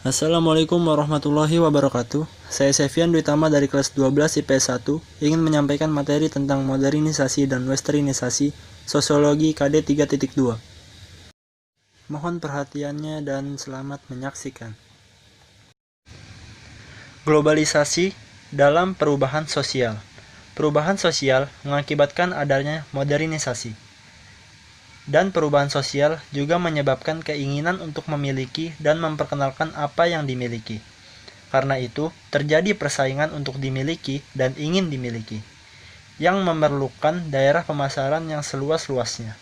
Assalamualaikum warahmatullahi wabarakatuh. Saya Sevian Duitama dari kelas 12 IPS 1 ingin menyampaikan materi tentang modernisasi dan westernisasi Sosiologi KD 3.2. Mohon perhatiannya dan selamat menyaksikan. Globalisasi dalam perubahan sosial. Perubahan sosial mengakibatkan adanya modernisasi. Dan perubahan sosial juga menyebabkan keinginan untuk memiliki dan memperkenalkan apa yang dimiliki. Karena itu, terjadi persaingan untuk dimiliki dan ingin dimiliki, yang memerlukan daerah pemasaran yang seluas-luasnya.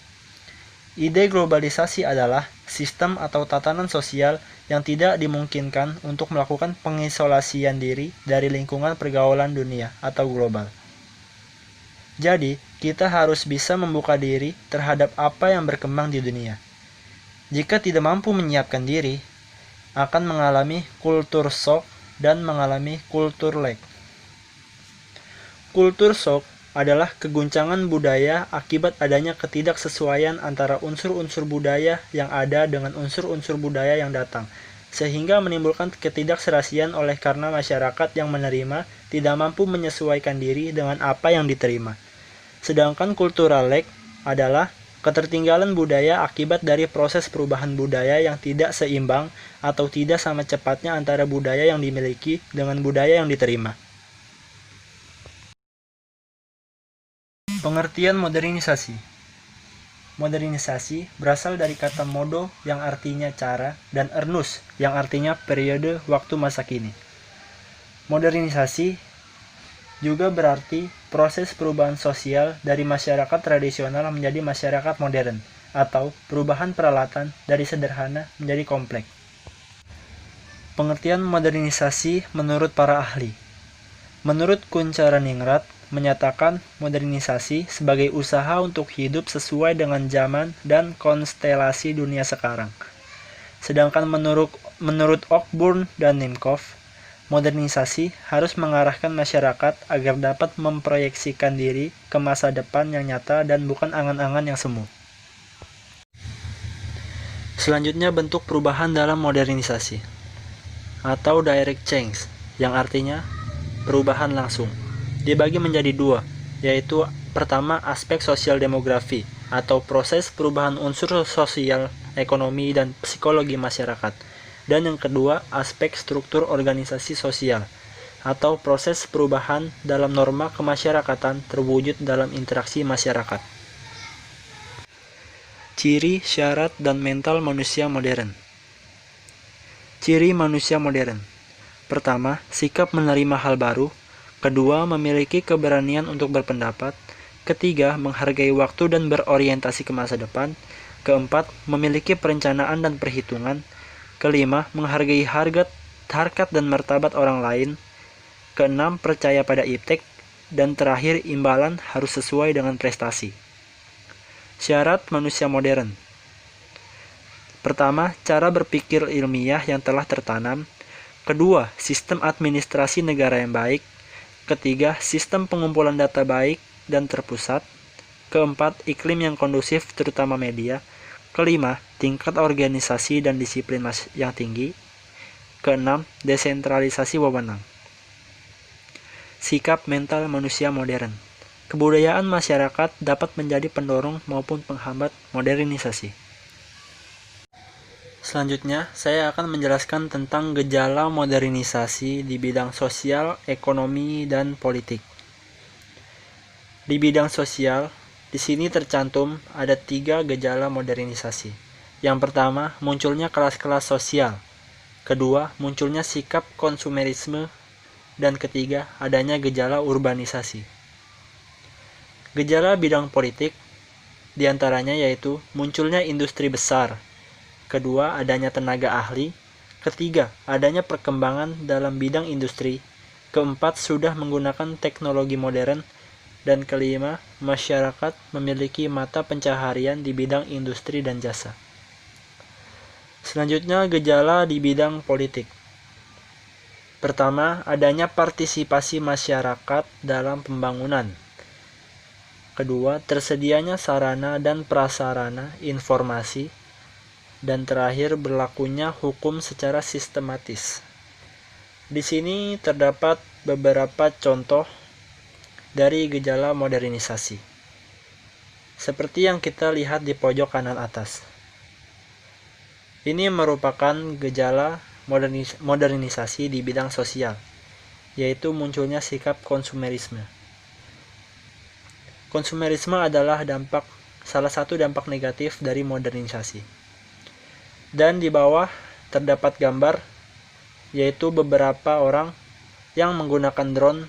Ide globalisasi adalah sistem atau tatanan sosial yang tidak dimungkinkan untuk melakukan pengisolasian diri dari lingkungan pergaulan dunia atau global. Jadi, kita harus bisa membuka diri terhadap apa yang berkembang di dunia. Jika tidak mampu menyiapkan diri, akan mengalami kultur shock dan mengalami kultur lag. Kultur shock adalah keguncangan budaya akibat adanya ketidaksesuaian antara unsur-unsur budaya yang ada dengan unsur-unsur budaya yang datang, sehingga menimbulkan ketidakserasian oleh karena masyarakat yang menerima tidak mampu menyesuaikan diri dengan apa yang diterima. Sedangkan cultural lag adalah ketertinggalan budaya akibat dari proses perubahan budaya yang tidak seimbang atau tidak sama cepatnya antara budaya yang dimiliki dengan budaya yang diterima. Pengertian modernisasi. Modernisasi berasal dari kata modo yang artinya cara dan ernus yang artinya periode waktu masa kini. Modernisasi juga berarti proses perubahan sosial dari masyarakat tradisional menjadi masyarakat modern, atau perubahan peralatan dari sederhana menjadi kompleks. Pengertian modernisasi menurut para ahli. Menurut Kuncharaningrat, menyatakan modernisasi sebagai usaha untuk hidup sesuai dengan zaman dan konstelasi dunia sekarang. Sedangkan menurut Cockburn dan Nimcoff, modernisasi harus mengarahkan masyarakat agar dapat memproyeksikan diri ke masa depan yang nyata dan bukan angan-angan yang semu. Selanjutnya, bentuk perubahan dalam modernisasi atau direct change, yang artinya perubahan langsung, dibagi menjadi dua, yaitu pertama aspek sosial demografi atau proses perubahan unsur sosial, ekonomi, dan psikologi masyarakat. Dan yang kedua, aspek struktur organisasi sosial atau proses perubahan dalam norma kemasyarakatan terwujud dalam interaksi masyarakat. Ciri, syarat, dan mental manusia modern. Ciri manusia modern. Pertama, sikap menerima hal baru. Kedua, memiliki keberanian untuk berpendapat. Ketiga, menghargai waktu dan berorientasi ke masa depan. Keempat, memiliki perencanaan dan perhitungan. Kelima, menghargai harkat dan martabat orang lain. Keenam, percaya pada iptek. Dan terakhir, imbalan harus sesuai dengan prestasi. Syarat manusia modern. Pertama, cara berpikir ilmiah yang telah tertanam. Kedua, sistem administrasi negara yang baik. Ketiga, sistem pengumpulan data baik dan terpusat. Keempat, iklim yang kondusif terutama media. Kelima, tingkat organisasi dan disiplin yang tinggi. Keenam, desentralisasi wewenang. Sikap mental manusia modern. Kebudayaan masyarakat dapat menjadi pendorong maupun penghambat modernisasi. Selanjutnya, saya akan menjelaskan tentang gejala modernisasi di bidang sosial, ekonomi, dan politik. Di bidang sosial, di sini tercantum ada 3 gejala modernisasi. Yang pertama, munculnya kelas-kelas sosial. Kedua, munculnya sikap konsumerisme. Dan ketiga, adanya gejala urbanisasi. Gejala bidang politik diantaranya yaitu munculnya industri besar. Kedua, adanya tenaga ahli. Ketiga, adanya perkembangan dalam bidang industri. Keempat, sudah menggunakan teknologi modern. Dan kelima, masyarakat memiliki mata pencaharian di bidang industri dan jasa. Selanjutnya, gejala di bidang politik. Pertama, adanya partisipasi masyarakat dalam pembangunan. Kedua, tersedianya sarana dan prasarana informasi. Dan terakhir, berlakunya hukum secara sistematis. Di sini terdapat beberapa contoh dari gejala modernisasi. Seperti yang kita lihat di pojok kanan atas. Ini merupakan gejala modernisasi di bidang sosial, yaitu munculnya sikap konsumerisme. Konsumerisme adalah salah satu dampak negatif dari modernisasi. Dan di bawah terdapat gambar, yaitu beberapa orang yang menggunakan drone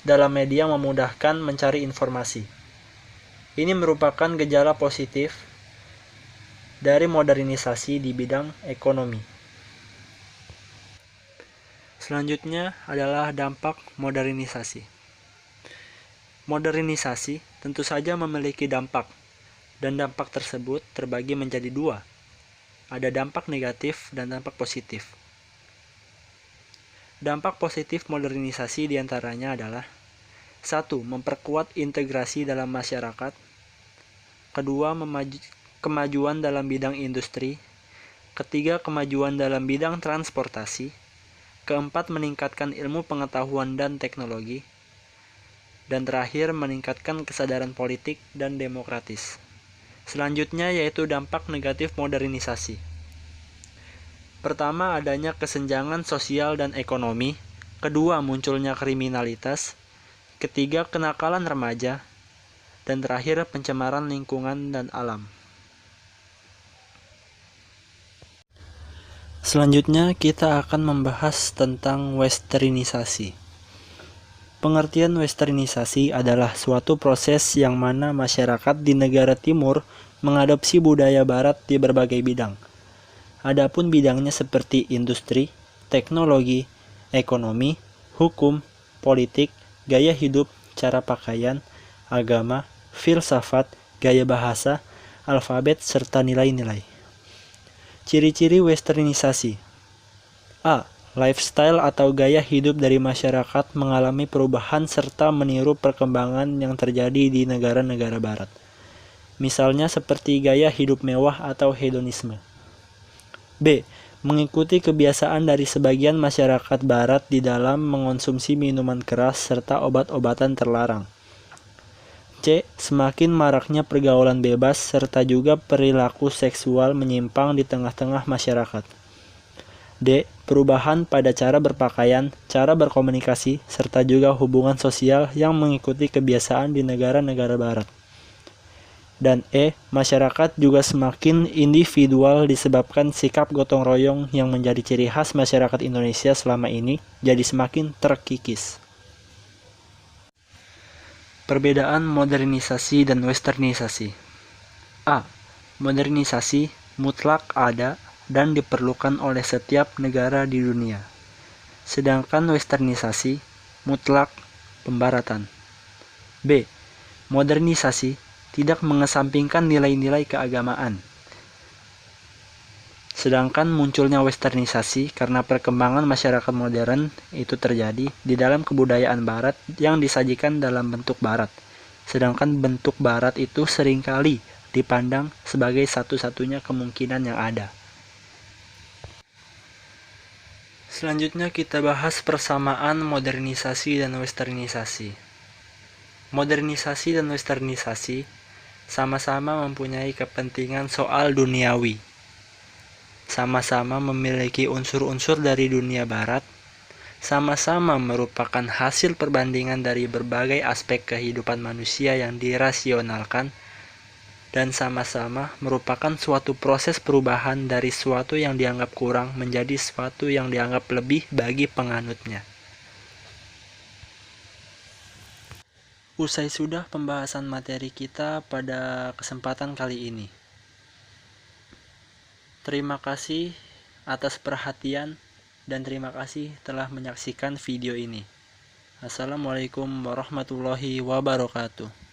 dalam media memudahkan mencari informasi. Ini merupakan gejala positif dari modernisasi di bidang ekonomi. Selanjutnya adalah dampak modernisasi. Modernisasi tentu saja memiliki dampak, dan dampak tersebut terbagi menjadi dua. Ada dampak negatif dan dampak positif. Dampak positif modernisasi diantaranya adalah 1. Memperkuat integrasi dalam masyarakat. 2. Kemajuan dalam bidang industri. 3. Kemajuan dalam bidang transportasi. 4. Meningkatkan ilmu pengetahuan dan teknologi. Dan terakhir, meningkatkan kesadaran politik dan demokratis. Selanjutnya yaitu dampak negatif modernisasi. Pertama, adanya kesenjangan sosial dan ekonomi. Kedua, munculnya kriminalitas. Ketiga, kenakalan remaja. Dan terakhir, pencemaran lingkungan dan alam. Selanjutnya, kita akan membahas tentang westernisasi. Pengertian westernisasi adalah suatu proses yang mana masyarakat di negara timur mengadopsi budaya barat di berbagai bidang. Adapun bidangnya seperti industri, teknologi, ekonomi, hukum, politik, gaya hidup, cara pakaian, agama, filsafat, gaya bahasa, alfabet, serta nilai-nilai. Ciri-ciri westernisasi. A. Lifestyle atau gaya hidup dari masyarakat mengalami perubahan serta meniru perkembangan yang terjadi di negara-negara barat. Misalnya seperti gaya hidup mewah atau hedonisme. B. Mengikuti kebiasaan dari sebagian masyarakat barat di dalam mengonsumsi minuman keras serta obat-obatan terlarang. C. Semakin maraknya pergaulan bebas serta juga perilaku seksual menyimpang di tengah-tengah masyarakat. D. Perubahan pada cara berpakaian, cara berkomunikasi, serta juga hubungan sosial yang mengikuti kebiasaan di negara-negara barat. Dan E. Masyarakat juga semakin individual disebabkan sikap gotong royong yang menjadi ciri khas masyarakat Indonesia selama ini jadi semakin terkikis. Perbedaan modernisasi dan westernisasi. A. Modernisasi mutlak ada dan diperlukan oleh setiap negara di dunia. Sedangkan westernisasi mutlak pembaratan. B. Modernisasi tidak mengesampingkan nilai-nilai keagamaan. Sedangkan munculnya westernisasi karena perkembangan masyarakat modern itu terjadi di dalam kebudayaan barat yang disajikan dalam bentuk barat. Sedangkan bentuk barat itu seringkali dipandang sebagai satu-satunya kemungkinan yang ada. Selanjutnya kita bahas persamaan modernisasi dan westernisasi. Modernisasi dan westernisasi sama-sama mempunyai kepentingan soal duniawi. Sama-sama memiliki unsur-unsur dari dunia barat, sama-sama merupakan hasil perbandingan dari berbagai aspek kehidupan manusia yang dirasionalkan, dan sama-sama merupakan suatu proses perubahan dari suatu yang dianggap kurang menjadi suatu yang dianggap lebih bagi penganutnya. Usai sudah pembahasan materi kita pada kesempatan kali ini. Terima kasih atas perhatian dan terima kasih telah menyaksikan video ini. Assalamualaikum warahmatullahi wabarakatuh.